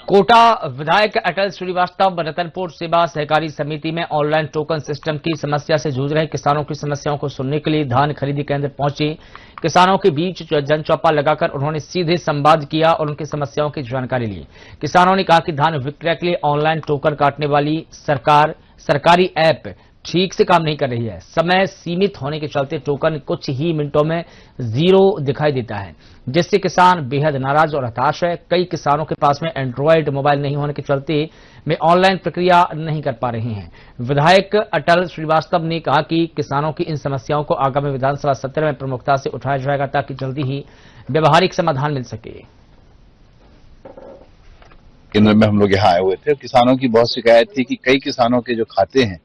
कोटा विधायक अटल श्रीवास्तव रतनपुर सेवा सहकारी समिति में ऑनलाइन टोकन सिस्टम की समस्या से जूझ रहे किसानों की समस्याओं को सुनने के लिए धान खरीदी केंद्र पहुंचे। किसानों के बीच जनचौपाल लगाकर उन्होंने सीधे संवाद किया और उनकी समस्याओं की जानकारी ली। किसानों ने कहा कि धान विक्रय के लिए ऑनलाइन टोकन काटने वाली सरकारी ऐप ठीक से काम नहीं कर रही है। समय सीमित होने के चलते टोकन कुछ ही मिनटों में जीरो दिखाई देता है, जिससे किसान बेहद नाराज और हताश है। कई किसानों के पास में एंड्रॉयड मोबाइल नहीं होने के चलते वे ऑनलाइन प्रक्रिया नहीं कर पा रहे हैं। विधायक अटल श्रीवास्तव ने कहा कि किसानों की इन समस्याओं को आगामी विधानसभा सत्र में प्रमुखता से उठाया जाएगा ताकि जल्दी ही व्यवहारिक समाधान मिल सके। केंद्र में हम लोग यहाँ आए हुए थे। किसानों की बहुत शिकायत थी कि कई किसानों के जो खाते हैं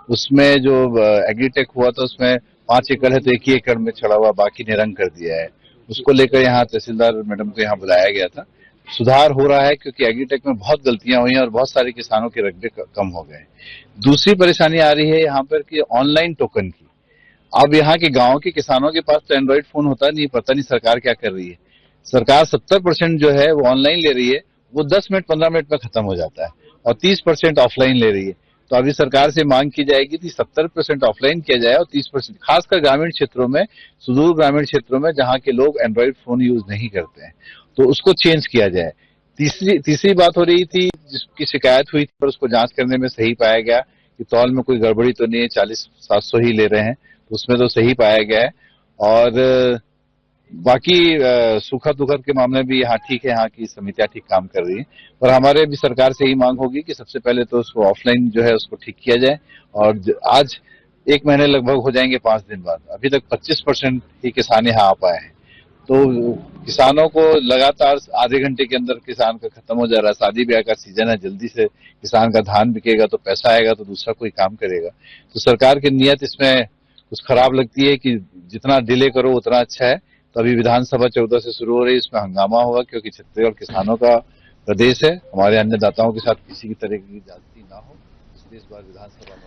उसमें जो एग्रीटेक हुआ था उसमें 5 एकड़ है तो 1 ही एकड़ में चढ़ा हुआ, बाकी निरंक कर दिया है। उसको लेकर यहाँ तहसीलदार मैडम को यहाँ बुलाया गया था। सुधार हो रहा है क्योंकि एग्रीटेक में बहुत गलतियां हुई हैं और बहुत सारे किसानों के रकबे कम हो गए। दूसरी परेशानी आ रही है यहाँ पर कि ऑनलाइन टोकन की। अब यहाँ के गाँव के किसानों के पास तो एंड्रॉइड फोन होता नहीं, पता नहीं सरकार क्या कर रही है। सरकार 70% जो है वो ऑनलाइन ले रही है, वो 10 मिनट 15 मिनट में खत्म हो जाता है और 30% ऑफलाइन ले रही है। तो अभी सरकार से मांग की जाएगी कि 70% ऑफलाइन किया जाए और 30% खासकर ग्रामीण क्षेत्रों में, सुदूर ग्रामीण क्षेत्रों में जहां के लोग एंड्रॉइड फोन यूज नहीं करते हैं, तो उसको चेंज किया जाए। तीसरी बात हो रही थी जिसकी शिकायत हुई थी पर उसको जांच करने में सही पाया गया कि तौल में कोई गड़बड़ी तो नहीं है, 40-700 ही ले रहे हैं, तो उसमें तो सही पाया गया है। और बाकी सुखद दुखद के मामले में भी यहाँ ठीक है, यहाँ की समितियां ठीक काम कर रही है। और हमारे भी सरकार से यही मांग होगी कि सबसे पहले तो उसको ऑफलाइन जो है उसको ठीक किया जाए। और आज 1 महीने लगभग हो जाएंगे 5 दिन बाद, अभी तक 25% ही किसान यहाँ आ पाए हैं। तो किसानों को लगातार आधे घंटे के अंदर किसान का खत्म हो जा रहा है। शादी ब्याह का सीजन है, जल्दी से किसान का धान बिकेगा तो पैसा आएगा तो दूसरा कोई काम करेगा। तो सरकार की नीयत इसमें कुछ खराब लगती है कि जितना डिले करो उतना अच्छा है। तो अभी विधानसभा 14 से शुरू हो रही है, इसमें हंगामा होगा क्योंकि छत्तीसगढ़ किसानों का प्रदेश है। हमारे अन्नदाताओं के साथ किसी की तरह की ज्यादती ना हो, इसलिए इस बार विधानसभा में